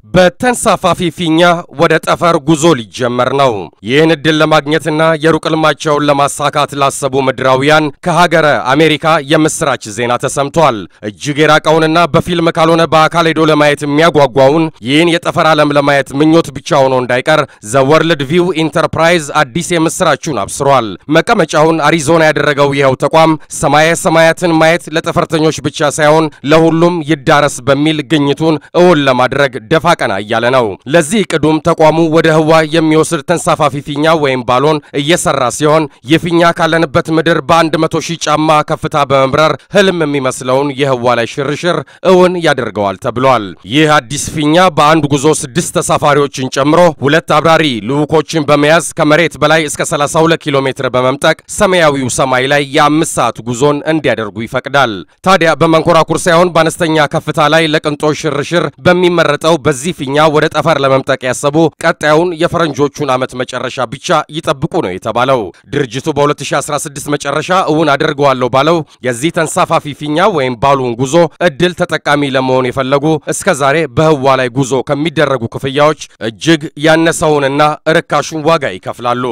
በተንሳፋፊ ፊኛ ወደ ጠፈር ጉዞ ሊጀመር ነው። ይህን እድል ለማግኘትና የሩቅ ህልማቸውን ለማሳካት ላሰቡ ምድራውያን ከሀገረ አሜሪካ የምስራች ዜና ተሰምቷል። እጅግ የራቀውንና በፊልም ካልሆነ በአካል ሄዶ ለማየት የሚያጓጓውን ይህን የጠፈር ዓለም ለማየት ምኞት ብቻ ሆኖ እንዳይቀር ዘ ወርልድ ቪው ኢንተርፕራይዝ አዲስ የምስራቹን አብስሯል። መቀመጫውን አሪዞና ያደረገው ይኸው ተቋም ሰማየ ሰማያትን ማየት ለጠፈርተኞች ብቻ ሳይሆን ለሁሉም ይዳረስ በሚል ግኝቱን እውን ለማድረግ ደፋ ቀና እያለ ነው። ለዚህ ቅዱም ተቋሙ ወደ ህዋ የሚወስድ ተንሳፋፊ ፊኛ ወይም ባሎን እየሰራ ሲሆን የፊኛ ካለንበት ምድር በ100,000 ጫማ ከፍታ በመብረር ህልም የሚመስለውን የህዋ ላይ ሽርሽር እውን ያደርገዋል ተብሏል። ይህ አዲስ ፊኛ በአንድ ጉዞ 6 ተሳፋሪዎችን ጨምሮ 2 አብራሪ ልዑኮችን በመያዝ ከመሬት በላይ እስከ 32 ኪሎ ሜትር በመምጠቅ ሰማያዊው ሰማይ ላይ የ5 ሰዓት ጉዞን እንዲያደርጉ ይፈቅዳል። ታዲያ በመንኮራኩር ሳይሆን በአነስተኛ ከፍታ ላይ ለቅንጦሽ ሽርሽር በሚመረጠው በዚህ ፊኛ ወደ ጠፈር ለመምጠቅ ያሰቡ ቀጣዩን የፈረንጆቹን ዓመት መጨረሻ ብቻ ይጠብቁ ነው የተባለው። ድርጅቱ በ2016 መጨረሻ እውን አድርገዋለሁ ባለው የዚህ ተንሳፋፊ ፊኛ ወይም ባሉን ጉዞ እድል ተጠቃሚ ለመሆን የፈለጉ እስከዛሬ በህዋ ላይ ጉዞ ከሚደረጉ ክፍያዎች እጅግ ያነሰውንና ርካሹን ዋጋ ይከፍላሉ።